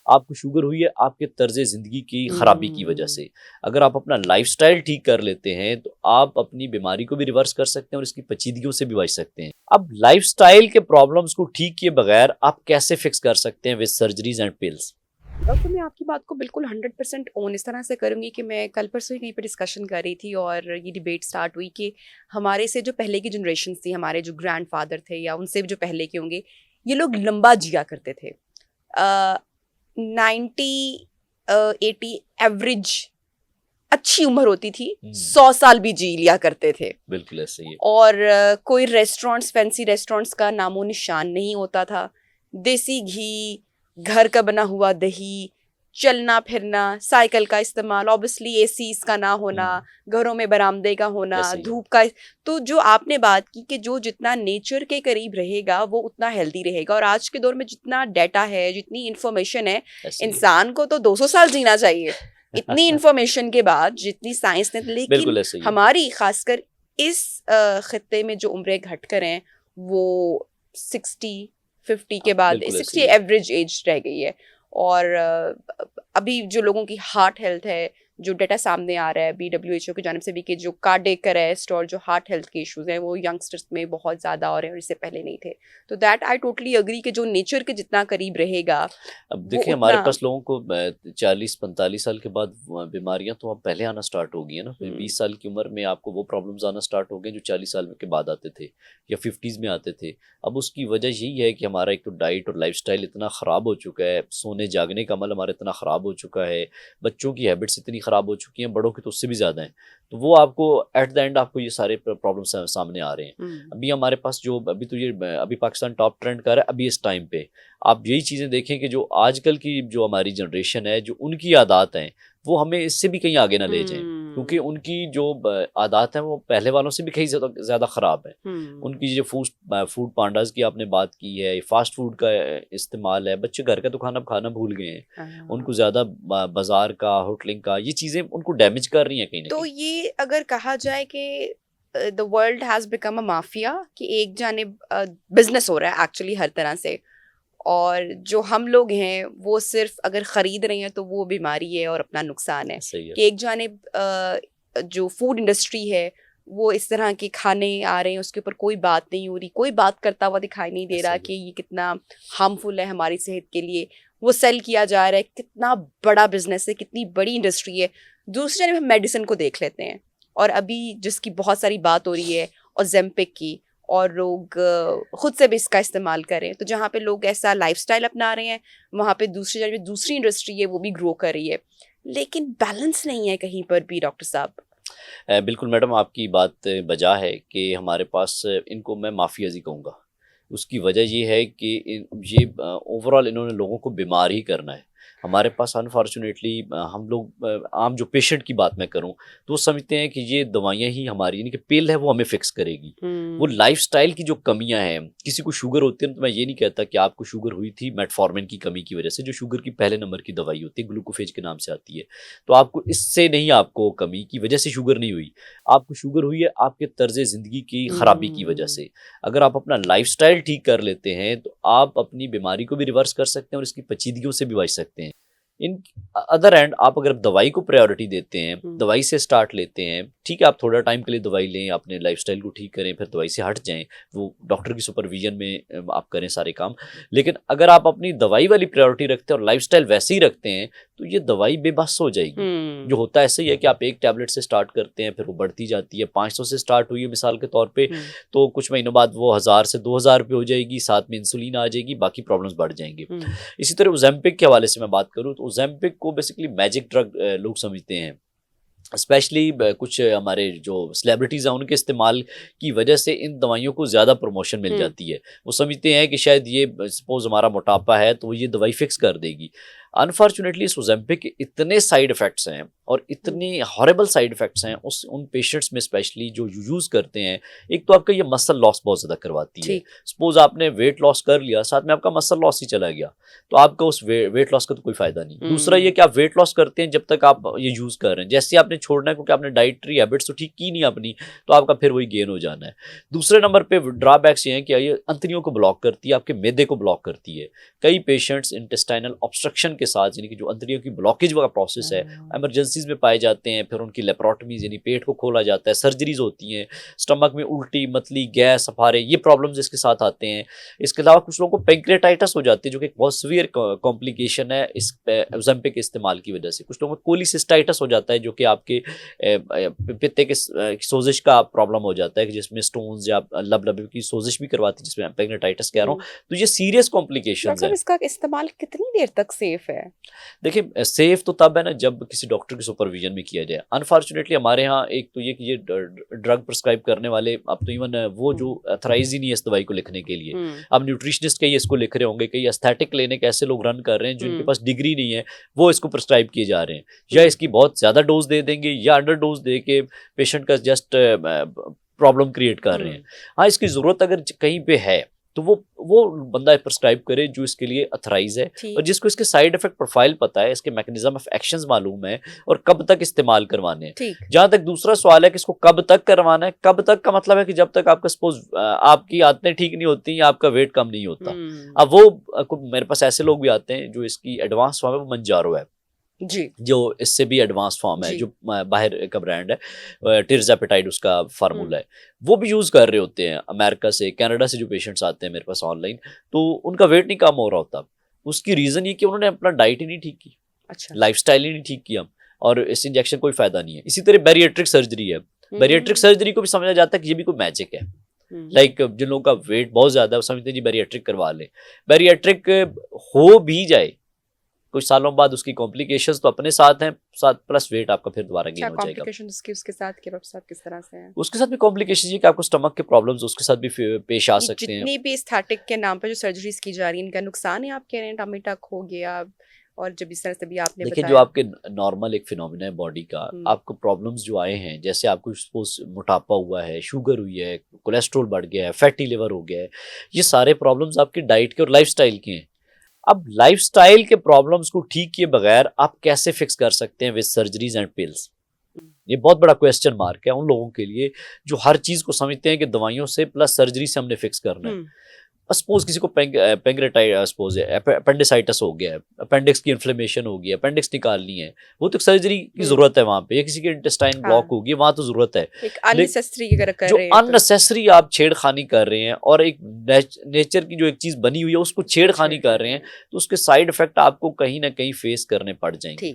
आपको शुगर हुई है आपके तर्ज ज़िंदगी की ख़राबी की वजह से। अगर आप अपना लाइफ़स्टाइल ठीक कर लेते हैं तो आप अपनी बीमारी को भी रिवर्स कर सकते हैं और इसकी पेचीदगियों से भी बच सकते हैं। अब लाइफ़स्टाइल के प्रॉब्लम्स को ठीक किए बगैर आप कैसे फिक्स कर सकते हैं with surgeries and pills? Doctor, मैं आपकी बात को बिल्कुल 100% ओन इस तरह से करूँगी कि मैं कल परसों ही कहीं पे डिस्कशन कर रही थी और ये डिबेट स्टार्ट हुई कि हमारे से जो पहले की जनरेशन थी, हमारे जो ग्रैंडफादर थे या उनसे भी जो पहले के होंगे, ये लोग लंबा जिया करते थे। 90 80 एवरेज अच्छी उम्र होती थी, 100 साल भी जी लिया करते थे। बिल्कुल ऐसे ही है। और कोई रेस्टोरेंट्स, फैंसी रेस्टोरेंट्स का नामो निशान नहीं होता था। देसी घी, घर का बना हुआ दही, चलना फिरना, साइकिल का इस्तेमाल, ऑब्वियसली एसीज का ना होना, घरों में बरामदे का होना, ऐसे ही है। धूप का। तो जो आपने बात की कि जो जितना नेचर के करीब रहेगा वो उतना हेल्दी रहेगा, और आज के दौर में जितना डाटा है, जितनी इंफॉर्मेशन है, ऐसे ही है। इंसान को तो 200 साल जीना चाहिए इतनी इंफॉर्मेशन के बाद, जितनी साइंस ने। लेकिन बिल्कुल ऐसे ही है। हमारी खासकर इस खत्ते में जो उम्रें घटकर हैं वो 60 50 के बाद बिल्कुल ऐसे 60 ही है। एवरेज एज रह गई है। और अभी जो लोगों की हार्ट हेल्थ है, जो डेटा सामने आ रहा है WHO की जानिब से भी, कि जो कार्डियक अरेस्ट और जो हार्ट हेल्थ के इश्यूज हैं वो यंगस्टर्स में बहुत ज़्यादा हो रहे हैं और इससे पहले नहीं थे। तो दैट आई टोटली अग्री कि जो नेचर के जितना करीब रहेगा अब वो देखिए हमारे उतना। पास लोगों को 40-45 साल के बाद बीमारियां तो अब पहले आना स्टार्ट हो गई है ना। फिर 20 साल की उम्र में आपको वो प्रॉब्लम्स आना स्टार्ट हो गए जो 40 साल के बाद आते थे या 50s में आते थे। अब उसकी वजह यही है कि हमारा एक तो डाइट और लाइफस्टाइल इतना ख़राब हो चुका है, सोने जागने का अमल हमारा इतना ख़राब हो चुका है, बच्चों की हैबिट्स इतनी ख़राब हो चुकी हैं, बड़ों की तो उससे भी ज़्यादा हैं। तो वो आपको एट द एंड आपको ये सारे प्रॉब्लम्स सामने आ रहे हैं। अभी हमारे पास जो अभी तो ये अभी पाकिस्तान टॉप ट्रेंड कर रहा है अभी इस टाइम पे। आप यही चीज़ें देखें कि जो आजकल की जो हमारी जनरेशन है, जो उनकी आदत हैं, वो हमें इससे भी कहीं आगे ना ले जाएँ। क्योंकि उनकी जो आदत हैं वो पहले वालों से भी कहीं ज़्यादा ज़्यादा ख़राब है। उनकी जो फूड पांडास की आपने बात की है, फास्ट फूड का इस्तेमाल है, बच्चे घर का तो खाना खाना भूल गए हैं। उनको ज़्यादा बाज़ार का, होटलिंग का, ये चीज़ें उनको डैमेज कर रही हैं कहीं न तो कहीं। ये अगर कहा जाए कि the world has become a mafia, कि एक जानिब बिजनेस हो रहा है एक्चुअली हर तरह से, और जो हम लोग हैं वो सिर्फ अगर ख़रीद रहे हैं तो वो बीमारी है और अपना नुकसान है। सही है। कि एक जानिब जो फूड इंडस्ट्री है वो इस तरह के खाने आ रहे हैं, उसके ऊपर कोई बात नहीं हो रही, कोई बात करता हुआ दिखाई नहीं दे ऐसा रहा ही कि है। ये कितना हार्मफुल है हमारी सेहत के लिए। वो सेल किया जा रहा है, कितना बड़ा बिजनेस है, कितनी बड़ी इंडस्ट्री है। दूसरी जानब हम मेडिसिन को देख लेते हैं, और अभी जिसकी बहुत सारी बात हो रही है ओज़ेम्पिक की, और लोग खुद से भी इसका इस्तेमाल करें, तो जहाँ पे लोग ऐसा लाइफस्टाइल अपना रहे हैं, वहाँ पे दूसरी जगह दूसरी इंडस्ट्री है वो भी ग्रो कर रही है। लेकिन बैलेंस नहीं है कहीं पर भी डॉक्टर साहब। बिल्कुल मैडम आपकी बात बजा है कि हमारे पास इनको मैं माफियाजी कहूँगा। उसकी वजह ये है कि ये ओवरऑल इन्होंने लोगों को बीमार ही करना है। हमारे पास अनफॉर्चुनेटली हम लोग आम जो पेशेंट की बात मैं करूं तो वो समझते हैं कि ये दवाइयां ही हमारी यानी कि पिल है वो हमें फिक्स करेगी। वो लाइफस्टाइल की जो कमियां हैं, किसी को शुगर होती है तो मैं ये नहीं कहता कि आपको शुगर हुई थी मेटफॉर्मिन की कमी की वजह से, जो शुगर की पहले नंबर की दवाई होती है ग्लूकोफेज के नाम से आती है। तो आपको इससे नहीं, आपको कमी की वजह से शुगर नहीं हुई, आपको शुगर हुई है आपके तर्ज ज़िंदगी की ख़राबी की वजह से। अगर आप अपना लाइफस्टाइल ठीक कर लेते हैं तो आप अपनी बीमारी को भी रिवर्स कर सकते हैं और इसकी पेचीदगियों से भी बच सकते हैं। इन अदर एंड आप अगर दवाई को प्रायोरिटी देते हैं, दवाई से स्टार्ट लेते हैं, ठीक है आप थोड़ा टाइम के लिए दवाई लें, अपने लाइफस्टाइल को ठीक करें, फिर दवाई से हट जाएं, वो डॉक्टर की सुपरविजन में आप करें सारे काम। लेकिन अगर आप अपनी दवाई वाली प्रायोरिटी रखते हैं और लाइफस्टाइल वैसे ही रखते हैं तो ये दवाई बेबस हो जाएगी। जो होता है ऐसे ही है कि आप एक टैबलेट से स्टार्ट करते हैं, फिर वो बढ़ती जाती है, 500 से स्टार्ट हुई है मिसाल के तौर पे, तो कुछ महीनों बाद वो 1000 से 2000 पे हो जाएगी, साथ में इंसुलिन आ जाएगी, बाकी प्रॉब्लम्स बढ़ जाएंगे। इसी तरह ओज़ेम्पिक के हवाले से मैं बात करूँ तो ओज़ेम्पिक को बेसिकली मैजिक ड्रग लोग समझते हैं। स्पेशली कुछ हमारे जो सेलिब्रिटीज़ हैं उनके इस्तेमाल की वजह से इन दवाइयों को ज़्यादा प्रमोशन मिल जाती है। वो समझते हैं कि शायद ये सपोज़ हमारा मोटापा है तो ये दवाई फिक्स कर देगी। अनफॉर्चुनेटली इस ओज़ेम्पिक के इतने साइड इफ़ेक्ट्स हैं और इतने हॉरिबल साइड इफ़ेक्ट्स हैं उन पेशेंट्स में स्पेशली जो यूज़ करते हैं। एक तो आपका ये मसल लॉस बहुत ज़्यादा करवाती है। सपोज़ आपने वेट लॉस कर लिया, साथ में आपका मसल लॉस ही चला गया, तो आपका उस वेट लॉस का तो कोई फ़ायदा नहीं। दूसरा ये कि आप वेट लॉस करते हैं जब तक आप ये यूज़ कर रहे हैं, जैसे आपने छोड़ना है क्योंकि आपने डाइटरी हैबिट्स तो ठीक की नहीं अपनी, तो आपका फिर वही गेन हो जाना है। दूसरे नंबर पे ड्रॉबैक्स ये हैं कि ये अंतड़ियों को ब्लॉक करती है, आपके मैदे को ब्लॉक करती है। कई पेशेंट्स इंटेस्टाइनल ऑब्स्ट्रक्शन के साथ, यानी कि जो अंतड़ियों की ब्लॉकेज वाला प्रोसेस है, इमरजेंसीज में पाए जाते हैं। फिर उनकी लेप्रोटमीज यानी पेट को खोला जाता है, सर्जरीज होती हैं, स्टमक में उल्टी, मतली, गैस, सफारे, ये प्रॉब्लम्स इसके साथ आते हैं। इसके अलावा कुछ लोगों को पेंक्रेटाइटिस हो जाती है, जो कि एक बहुत सीवियर कॉम्प्लिकेशन है इस ओज़ेम्पिक के इस्तेमाल की वजह से। कुछ लोगों को कोलिसिस्टाइटिस हो जाता है, जो कि आपके पित्ते के सोजिश का प्रॉब्लम हो जाता है, कि जिसमें स्टोन्स या लब की सोजिश भी करवाती है, जिसमें पेंक्रेटाइटिस कह रहा हूँ। तो ये सीरियस कॉम्प्लिकेशंस है। इसका इस्तेमाल कितनी देर तक सेफ है? देखिए, सेफ तो तब है ना जब किसी डॉक्टर के सुपरविजन में किया जाए। अनफॉर्चुनेटली हमारे यहाँ एक तो ये कि ये ड्रग प्रिस्क्राइब करने वाले अब तो इवन वो जो अथराइज ही नहीं है इस दवाई को लिखने के लिए। अब न्यूट्रिशनिस्ट कई इसको लिख रहे होंगे, कई एस्थेटिक क्लिनिक ऐसे लोग रन कर रहे हैं जिनके पास डिग्री नहीं है, वो इसको प्रिस्क्राइब किए जा रहे हैं, या इसकी बहुत ज़्यादा डोज दे देंगे या अंडर डोज दे के पेशेंट का जस्ट प्रॉब्लम क्रिएट कर रहे हैं। हाँ, इसकी ज़रूरत अगर कहीं पे है तो वो बंदा प्रिस्क्राइब करे जो इसके लिए अथराइज है और जिसको इसके साइड इफेक्ट प्रोफाइल पता है, इसके मैकेनिज्म ऑफ एक्शंस मालूम है और कब तक इस्तेमाल करवाने हैं। जहां तक दूसरा सवाल है कि इसको कब तक करवाना है, कब तक का मतलब है कि जब तक आपका सपोज आपकी आदतें ठीक नहीं होती या आपका वेट कम नहीं होता। अब वो मेरे पास ऐसे लोग भी आते हैं जो इसकी एडवांस फॉर्म है, वो मंजारो है जी, जो इससे भी एडवांस फॉर्म है, जो बाहर का ब्रांड है, टिर्ज़ापेटाइड उसका फार्मूला है, वो भी यूज़ कर रहे होते हैं। अमेरिका से, कनाडा से जो पेशेंट्स आते हैं मेरे पास ऑनलाइन, तो उनका वेट नहीं कम हो रहा होता। उसकी रीज़न ये कि उन्होंने अपना डाइट ही नहीं ठीक की, लाइफस्टाइल ही नहीं ठीक किया, और इस इंजेक्शन कोई फ़ायदा नहीं है। इसी तरह बैरिएट्रिक सर्जरी है, बैरिएट्रिक सर्जरी को भी समझा जाता है कि ये भी कोई मैजिक है। लाइक जिन लोगों का वेट बहुत ज़्यादा है वो समझते हैं जी बैरिएट्रिक करवा लें। बैरिएट्रिक हो भी जाए, कुछ सालों बाद उसकी कॉम्प्लिकेशंस तो अपने साथ हैं, साथ प्लस वेट आपका फिर दोबारा गेन हो जाएगा। कॉम्प्लिकेशंस उसके साथ किस तरह से हैं? उसके साथ भी कॉम्प्लिकेशंस ये कि आपको स्टमक के प्रॉब्लम्स उसके साथ भी पेश आ सकते हैं। जितनी भी एस्थेटिक के नाम पर जो सर्जरीज की जा रही हैं, इनका नुकसान है आप कह रहे हैं? टमी टक हो गया और जब इस तरह से भी आपने देखिए, जो आपके नॉर्मल एक फिनोमिना है बॉडी का, आपको प्रॉब्लम्स जो आए हैं, जैसे आपको सपोज मोटापा हुआ है, शुगर हुई है, कोलेस्ट्रॉल बढ़ गया है, फैटी लिवर हो गया है, ये सारे प्रॉब्लम्स आपकी डाइट के और लाइफस्टाइल के हैं। अब लाइफस्टाइल के प्रॉब्लम्स को ठीक किए बगैर आप कैसे फिक्स कर सकते हैं विद सर्जरीज एंड पिल्स? ये बहुत बड़ा क्वेश्चन मार्क है उन लोगों के लिए जो हर चीज को समझते हैं कि दवाइयों से प्लस सर्जरी से हमने फिक्स करना है। सपोज किसी को अपेंडिसाइटिस हो गया है, अपेंडिक्स की इन्फ्लेमेशन हो गई है, अपेंडिक्स निकालनी है, वो तो सर्जरी की जरूरत है वहां पे। या किसी की इंटेस्टाइन ब्लॉक होगी, वहां तो जरूरत है। जो अननेसेसरी आप छेड़खानी कर रहे हैं और एक नेचर की जो एक चीज बनी हुई है उसको छेड़खानी कर रहे हैं, तो उसके साइड इफेक्ट आपको कहीं ना कहीं फेस करने पड़ जाएंगे।